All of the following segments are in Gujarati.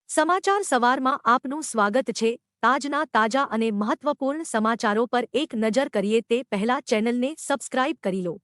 સમાચાર સવારમાં આપનું સ્વાગત છે। તાજના તાજા અને મહત્વપૂર્ણ સમાચારો પર એક નજર કરીએ તે પહેલા ચેનલને સબસ્ક્રાઇબ કરી લો।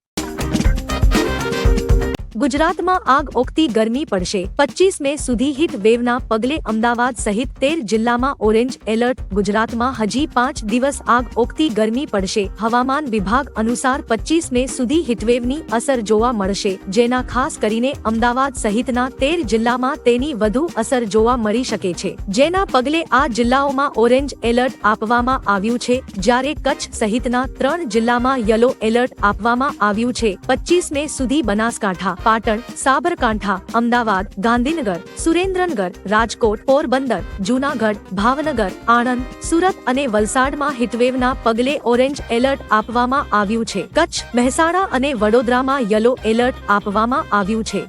ગુજરાતમાં આગ ઓકતી ગરમી પડશે। 25 મે સુધી હીટ વેવના પગલે અમદાવાદ સહિત 13 જિલ્લામાં ઓરેન્જ એલર્ટ। ગુજરાતમાં હજી 5 દિવસ આગ ઓકતી ગરમી પડશે। હવામાન વિભાગ અનુસાર 25 મે સુધી હીટવેવની અસર જોવા મળશે, જેના ખાસ કરીને અમદાવાદ સહિતના 13 જિલ્લામાં તેની વધુ અસર જોવા મળી શકે છે, જેના પગલે આ જિલ્લાઓમાં ઓરેન્જ એલર્ટ આપવામાં આવ્યું છે, જ્યારે કચ્છ સહિતના 3 જિલ્લામાં યલો એલર્ટ આપવામાં આવ્યું છે। 25 મે સુધી બનાસકાંઠા, પાટણ, સાબરકાંઠા, અમદાવાદ, ગાંધીનગર, સુરેન્દ્રનગર, રાજકોટ, પોરબંદર, જૂનાગઢ, ભાવનગર, આણંદ, સુરત અને વલસાડમાં હીટવેવના પગલે ઓરેન્જ એલર્ટ આપવામાં આવ્યું છે। કચ્છ, મહેસાણા અને વડોદરામાં યલો એલર્ટ આપવામાં આવ્યું છે।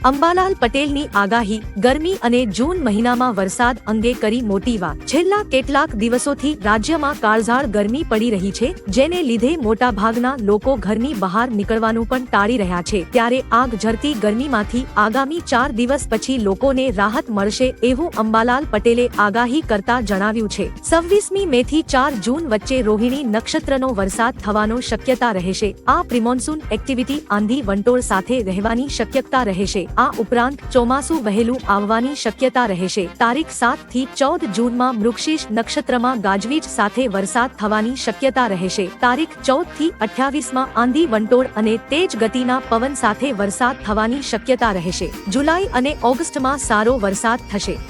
અંબાલાલ પટેલની આગાહી, ગરમી અને જૂન મહિનામાં વરસાદ અંગે કરી મોટી વાત। છેલ્લા કેટલાક દિવસોથી રાજ્યમાં કાળઝાળ ગરમી પડી રહી છે, જેને લીધે મોટાભાગના લોકો ઘરની બહાર નીકળવાનું પણ ટાળી રહ્યા છે। ત્યારે આગ ઝરતી ગરમીમાંથી આગામી 4 દિવસ પછી લોકોને રાહત મળશે એવું અંબાલાલ પટેલે આગાહી કરતા જણાવ્યું છે। 26મી મે થી 4 જૂન વચ્ચે રોહિણી નક્ષત્રનો વરસાદ થવાનો શક્યતા રહેશે। આ પ્રિમોન્સૂન એક્ટિવિટી આંધી વંટોળ સાથે રહેવાની શક્યતા રહેશે। આ ઉપરાંત ચોમાસું વહેલું આવવાની શક્યતા રહેશે। તારીખ 7 થી 14 જૂનમાં મૃગશીર્ષ નક્ષત્રમાં ગાજવીજ સાથે વરસાદ થવાની શક્યતા રહેશે। તારીખ 14 થી 28માં આંધી વંટોળ અને તેજ ગતિના પવન સાથે વરસાદ થવાની શક્યતા રહેશે। જુલાઈ અને ઓગસ્ટમાં સારો વરસાદ થશે।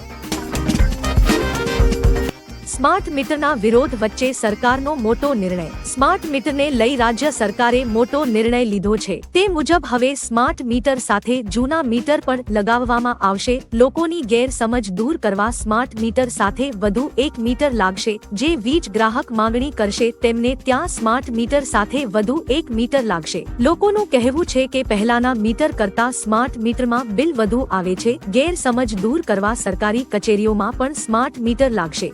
સ્માર્ટ મીટરના વિરોધ વચ્ચે સરકારનો મોટો નિર્ણય। સ્માર્ટ મીટરને લઈ રાજ્ય સરકારે મોટો નિર્ણય લીધો છે। તે મુજબ હવે સ્માર્ટ મીટર સાથે જૂના મીટર પણ લગાવવામાં આવશે। લોકોની ગેરસમજ દૂર કરવા સ્માર્ટ મીટર સાથે વધુ એક મીટર લાગશે। જે વીજ ગ્રાહક માંગણી કરશે તેમને ત્યાં સ્માર્ટ મીટર સાથે વધુ એક મીટર લાગશે। લોકોનું કહેવું છે કે પહેલાના મીટર કરતાં સ્માર્ટ મીટરમાં બિલ વધુ આવે છે। ગેરસમજ દૂર કરવા સરકારી કચેરીઓમાં પણ સ્માર્ટ મીટર લાગશે।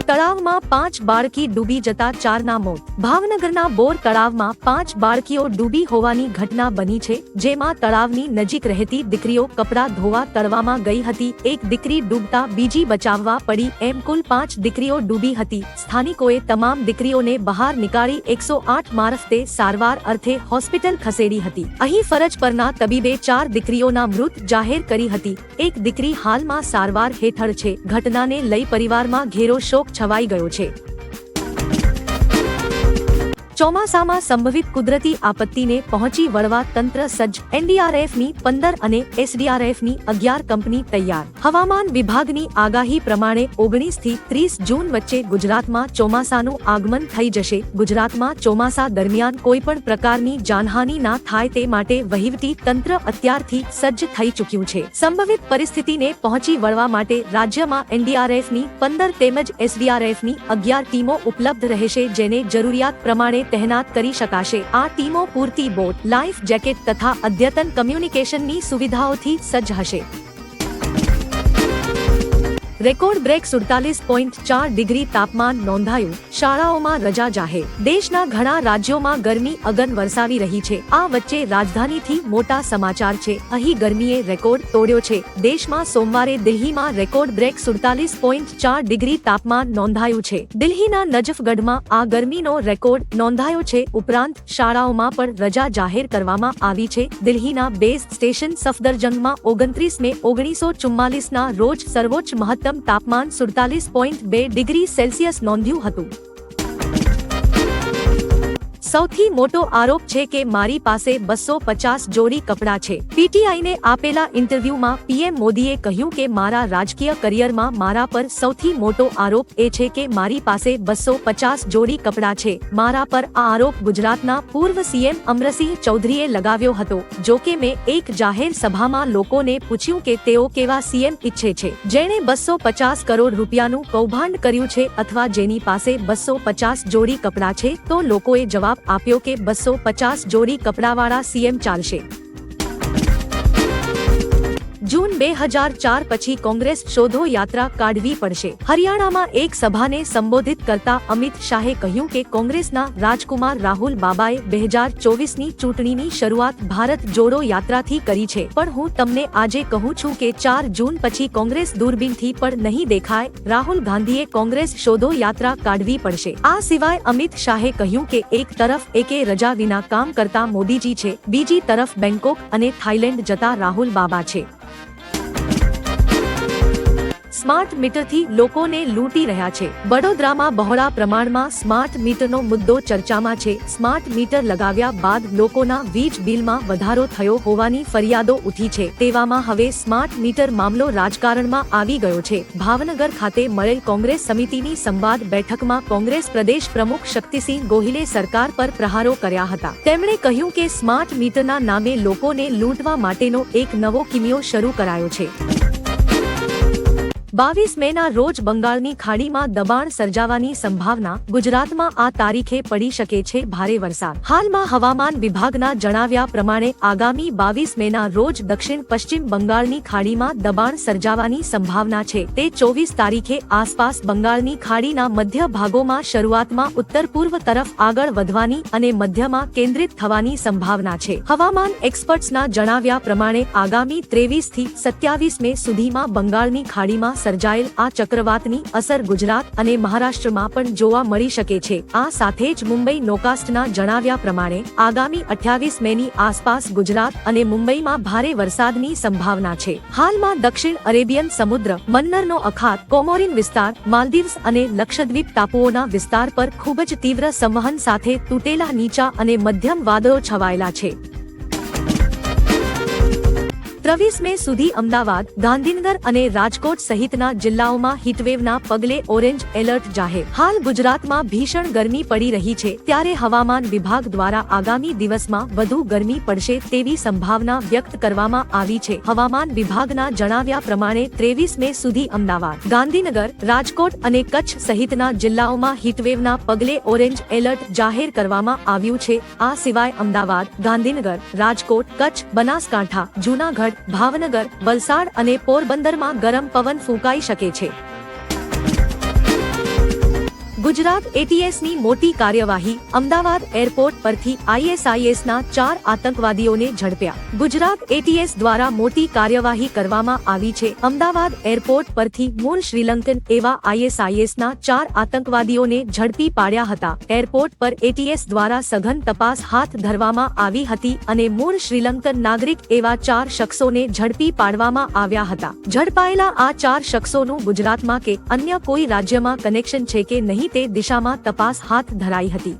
તળાવમાં 5 બાળકી ડૂબી જતા 4ના મોત। ભાવનગરના બોર તળાવમાં 5 બાળકીઓ ડૂબી હોવાની ઘટના બની છે, જેમાં તળાવની નજીક રહેતી દીકરીઓ કપડાં ધોવા તળાવમાં ગઈ હતી। એક દીકરી ડૂબતા બીજી બચાવવા પડી, એમ કુલ 5 દીકરીઓ ડૂબી હતી। સ્થાનિકોએ તમામ દીકરીઓને બહાર નીકાળી 108 મારફતે સારવાર અર્થે હોસ્પિટલ ખસેડી હતી। અહીં ફરજ પરના તબીબે 4 દીકરીઓના મૃત જાહેર કરી હતી। એક દીકરી હાલમાં સારવાર હેઠળ છે। ઘટનાને લઈ પરિવારમાં ઘેરો શોક છવાઈ ગયો છે। ચોમાસામાં સંભવિત કુદરતી આપત્તિને પહોંચી વળવા તંત્ર સજ્જ। એનડીઆરએફની 15 અને એસડીઆરએફની 11 કંપની તૈયાર। હવામાન વિભાગની આગાહી પ્રમાણે 19 થી 30 જૂન વચ્ચે ગુજરાતમાં ચોમાસાનું આગમન થઈ જશે। ગુજરાતમાં ચોમાસા દરમિયાન કોઈપણ પ્રકારની જાનહાનિ ના થાય તે માટે વહીવટી તંત્ર અત્યારથી સજ્જ થઈ ચૂક્યું છે। સંભવિત પરિસ્થિતિને પહોંચી વળવા માટે રાજ્યમાં એનડીઆરએફની 15 તેમજ એસડીઆરએફની 11 ટીમો ઉપલબ્ધ રહેશે, જેને જરૂરિયાત પ્રમાણે તહેનાત કરી શકાશે। આ ટીમો પૂરતી બોટ, લાઈફ જેકેટ તથા અદ્યતન કમ્યુનિકેશનની સુવિધાઓથી સજ્જ હશે। રેકોર્ડ બ્રેક 47.4 ડિગ્રી તાપમાન નોંધાયું। શાળાઓમાં રજા જાહેર। દેશના ઘણા રાજ્યોમાં ગરમી અગન વરસાવી રહી છે। આ વચ્ચે રાજધાનીથી મોટા સમાચાર છે। અહીં ગરમીએ રેકોર્ડ તોડ્યો છે। દેશમાં સોમવારે દિલ્હીમાં રેકોર્ડ બ્રેક 47.4 ડિગ્રી તાપમાન નોંધાયું છે। દિલ્હીના નજફગઢમાં આ ગરમીનો રેકોર્ડ નોંધાયો છે। ઉપરાંત શાળાઓમાં પણ રજા જાહેર કરવામાં આવી છે। દિલ્હીના બેઝ સ્ટેશન સફદરજંગમાં 29 મે 1944ના રોજ સર્વોચ્ચ મહત્તમ તાપમાન 47.2 ડિગ્રી સેલ્સિયસ નોંધ્યું હતું। સૌથી મોટો આરોપ છે કે મારી પાસે 250 જોડી કપડાં છે। પીટીઆઈને આપેલા ઇન્ટરવ્યુમાં પીએમ મોદીએ કહ્યું કે મારા રાજકીય કરિયરમાં મારા પર સૌથી મોટો આરોપ એ છે કે મારી પાસે 250 જોડી કપડાં છે। મારા પર આ આરોપ ગુજરાતના પૂર્વ સીએમ અમરસિંહ ચૌધરીએ લગાવ્યો હતો। જો કે મેં એક જાહેર સભામાં લોકોને પૂછ્યું કે તેઓ કેવા સીએમ ઈચ્છે છે, જેણે 250 કરોડ રૂપિયાનું કૌભાંડ કર્યું છે અથવા જેની પાસે 250 જોડી કપડાં છે, તો લોકોએ જવાબ આપ્યો કે 250 જોડી કપડાવાળા સીએમ ચાલશે। જૂન 2004 પછી કોંગ્રેસ શોધો યાત્રા કાઢવી પડશે. હરિયાણામાં એક સભાને સંબોધિત કરતા અમિત શાહે કહ્યું કે કોંગ્રેસના રાજકુમાર રાહુલ બાબાએ 2024ની ચૂંટણીની શરૂઆત ભારત જોડો યાત્રાથી કરી છે, પણ હું તમને આજે કહું છું કે 4 જૂન પછી કોંગ્રેસ દૂરબીનથી પણ નહીં દેખાય. રાહુલ ગાંધીએ કોંગ્રેસ શોધો યાત્રા કાઢવી પડશે. આ સિવાય અમિત શાહે કહ્યું કે એક તરફ એકે રજા વિના કામ કરતા મોદીજી છે, બીજી તરફ બેંકોક અને થાઈલેન્ડ જતા રાહુલ બાબા છે. સ્માર્ટ મીટરથી લોકોને લૂંટી રહ્યા છે. વડોદરામાં બહોળા પ્રમાણમાં સ્માર્ટ મીટરનો મુદ્દો ચર્ચામાં છે. સ્માર્ટ મીટર લગાવ્યા બાદ લોકોના વીજ બિલમાં વધારો થયો હોવાની ફરિયાદો ઉઠી છે. તેવામાં હવે સ્માર્ટ મીટર મામલો રાજકારણમાં આવી ગયો છે. ભાવનગર ખાતે મળેલ કોંગ્રેસ સમિતિની સંવાદ બેઠકમાં કોંગ્રેસ પ્રદેશ પ્રમુખ શક્તિસિંહ ગોહિલે સરકાર પર પ્રહારો કર્યા હતા. તેમણે કહ્યું કે સ્માર્ટ મીટરના નામે લોકોને લૂંટવા માટેનો એક નવો કિમિયો શરૂ કરાયો છે. 22 મેના રોજ બંગાળની ખાડીમાં દબાણ સર્જાવાની સંભાવના. ગુજરાતમાં આ તારીખે પડી શકે છે ભારે વરસાદ. હાલમાં હવામાન વિભાગના જણાવ્યા પ્રમાણે આગામી 22 મેના રોજ દક્ષિણ પશ્ચિમ બંગાળની ખાડીમાં દબાણ સર્જાવાની સંભાવના છે. તે 24 તારીખે આસપાસ બંગાળની ખાડીના મધ્ય ભાગોમાં શરૂઆતમાં ઉત્તર પૂર્વ તરફ આગળ વધવાની અને મધ્યમાં કેન્દ્રિત થવાની સંભાવના છે. હવામાન એક્સપર્ટ્સના જણાવ્યા પ્રમાણે આગામી 23 થી 27 મે સુધીમાં બંગાળની ખાડીમાં સર્જાયેલ આ ચક્રવાતની અસર ગુજરાત અને મહારાષ્ટ્રમાં પણ જોવા મળી શકે છે. આ સાથે જ મુંબઈ નોકાસ્ટના જણાવ્યા પ્રમાણે આગામી 28 મેની આસપાસ ગુજરાત અને મુંબઈમાં ભારે વરસાદની સંભાવના છે. હાલમાં દક્ષિણ અરેબિયન સમુદ્ર, મન્નરનો અખાત, કોમોરિન વિસ્તાર, માલદીવ્સ અને લક્ષદ્વીપ ટાપુઓના વિસ્તાર પર ખૂબ જ તીવ્ર સંવહન સાથે તૂટેલા નીચા અને મધ્યમ વાદળો છવાયેલા છે. 23 મે સુધી અમદાવાદ, ગાંધીનગર અને રાજકોટ સહિતના જિલ્લાઓમાં હીટવેવના પગલે ઓરેન્જ એલર્ટ જાહેર. હાલ ગુજરાતમાં ભીષણ ગરમી પડી રહી છે, ત્યારે હવામાન વિભાગ દ્વારા આગામી દિવસમાં વધુ ગરમી પડશે તેવી સંભાવના વ્યક્ત કરવામાં આવી છે. હવામાન વિભાગના જણાવ્યા પ્રમાણે 23 મે સુધી અમદાવાદ, ગાંધીનગર, રાજકોટ અને કચ્છ સહિતના જિલ્લાઓમાં હીટવેવના પગલે ઓરેન્જ એલર્ટ જાહેર કરવામાં આવ્યું છે. આ સિવાય અમદાવાદ, ગાંધીનગર, રાજકોટ, કચ્છ, બનાસકાંઠા, જૂનાગઢ, ભાવનગર, વલસાડ અને પોરબંદરમાં ગરમ પવન ફૂંકાઈ શકે છે. ગુજરાત એટીએસની મોટી કાર્યવાહી. અમદાવાદ એરપોર્ટ પરથી આઈએસઆઈએસના 4 આતંકવાદીઓને ઝડપ્યા. ગુજરાત એટીએસ દ્વારા મોટી કાર્યવાહી કરવામાં આવી છે. અમદાવાદ એરપોર્ટ પરથી મૂળ શ્રીલંકન એવા આઈએસઆઈએસના 4 આતંકવાદીઓને ઝડપી પાડ્યા હતા. એરપોર્ટ પર એટીએસ દ્વારા સઘન તપાસ હાથ ધરવામાં આવી હતી અને મૂળ શ્રીલંકન નાગરિક એવા 4 શખ્સોને ઝડપી પાડવામાં આવ્યા હતા. ઝડપાયેલા આ 4 શખ્સોનું ગુજરાતમાં કે અન્ય કોઈ રાજ્યમાં કનેક્શન છે કે નહીં તે દિશામાં તપાસ હાથ ધરાઈ હતી.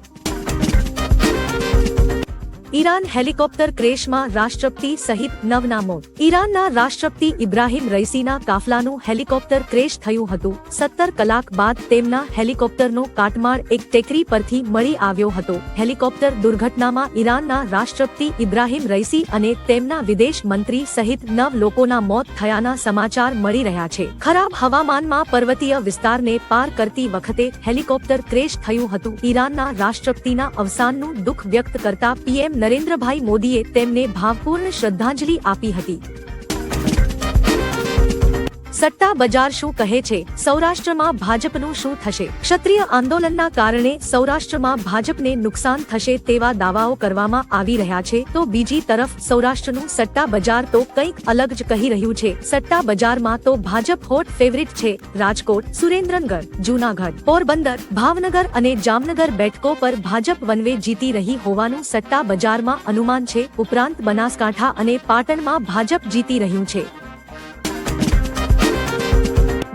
ઈરાન હેલિકોપ્ટર ક્રેશમાં રાષ્ટ્રપતિ સહિત 9ના મોત. ઈરાનના રાષ્ટ્રપતિ ઇબ્રાહિમ રઈસીના કાફલાનું હેલિકોપ્ટર ક્રેશ થયું હતું. 17 કલાક બાદ તેમના હેલિકોપ્ટરનો કાટમાળ એક ટેકરી પરથી મળી આવ્યો હતો. હેલિકોપ્ટર દુર્ઘટનામાં ઈરાનના રાષ્ટ્રપતિ ઇબ્રાહિમ રઈસી અને તેમના વિદેશ મંત્રી સહિત 9 લોકોના મોત થયાના સમાચાર મળી રહ્યા છે. ખરાબ હવામાનમાં પર્વતીય વિસ્તારને પાર કરતી વખતે હેલિકોપ્ટર ક્રેશ થયું હતું. ઈરાનના રાષ્ટ્રપતિના અવસાનનું દુઃખ વ્યક્ત કરતા પીએમ નરેન્દ્રભાઈ મોદીએ તેમને ભાવપૂર્ણ શ્રદ્ધાંજલિ આપી હતી. સટ્ટા બજાર શું કહે છે? સૌરાષ્ટ્રમાં ભાજપનું શું થશે? ક્ષત્રિય આંદોલનના કારણે સૌરાષ્ટ્રમાં ભાજપને નુકસાન થશે તેવા દાવાઓ કરવામાં આવી રહ્યા છે, તો બીજી તરફ સૌરાષ્ટ્રનું સટ્ટા બજાર તો કંઈક અલગ જ કહી રહ્યું છે. સટ્ટા બજારમાં તો ભાજપ હોટ ફેવરિટ છે. રાજકોટ, સુરેન્દ્રનગર, જૂનાગઢ, પોરબંદર, ભાવનગર અને જામનગર બેઠકો પર ભાજપ વનવે જીતી રહી હોવાનું સટ્ટા બજારમાં અનુમાન છે. ઉપરાંત બનાસકાંઠા અને પાટણમાં ભાજપ જીતી રહ્યું છે.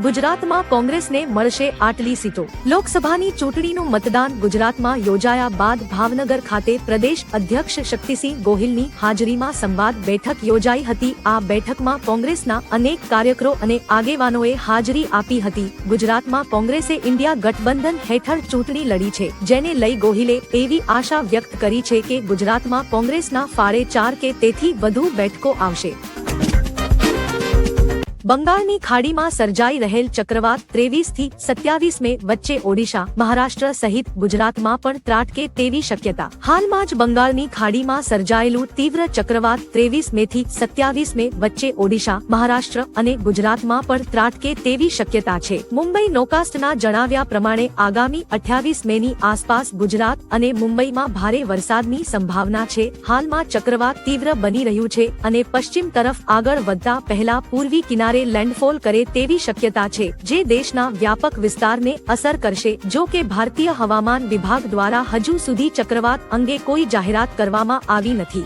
ગુજરાતમાં કોંગ્રેસને મળશે આટલી સીટો. લોકસભાની ચૂંટણીનું મતદાન ગુજરાતમાં યોજાયા બાદ ભાવનગર ખાતે પ્રદેશ અધ્યક્ષ શક્તિસિંહ ગોહિલની હાજરીમાં સંવાદ બેઠક યોજાઈ હતી. આ બેઠકમાં કોંગ્રેસના અનેક કાર્યકરો અને આગેવાનોએ હાજરી આપી હતી. ગુજરાતમાં કોંગ્રેસે ઇન્ડિયા ગઠબંધન હેઠળ ચૂંટણી લડી છે, જેને લઈ ગોહિલે એવી આશા વ્યક્ત કરી છે કે ગુજરાતમાં કોંગ્રેસના ફાળે 4 કે તેથી વધુ બેઠકો આવશે. બંગાળની ખાડીમાં સર્જાઈ રહેલ ચક્રવાત 23 થી 27 મે વચ્ચે ઓડિશા, મહારાષ્ટ્ર સહિત ગુજરાતમાં પણ ત્રાટકે તેવી શક્યતા. હાલમાં જ બંગાળની ખાડીમાં સર્જાયેલું તીવ્ર ચક્રવાત 23 મે થી 27 મે વચ્ચે ઓડિશા, મહારાષ્ટ્ર અને ગુજરાતમાં પણ ત્રાટકે તેવી શક્યતા છે. મુંબઈ નોકાસ્ટના જણાવ્યા પ્રમાણે આગામી 28 મેની આસપાસ ગુજરાત અને મુંબઈમાં ભારે વરસાદની સંભાવના છે. હાલમાં ચક્રવાત તીવ્ર બની રહ્યું છે અને પશ્ચિમ તરફ આગળ વધતા પહેલા પૂર્વી કિનારે લેન્ડફોલ કરે તેવી શક્યતા છે, જે દેશના વ્યાપક વિસ્તારને અસર કરશે. જો કે ભારતીય હવામાન વિભાગ દ્વારા હજુ સુધી ચક્રવાત અંગે કોઈ જાહેરાત કરવામાં આવી નથી.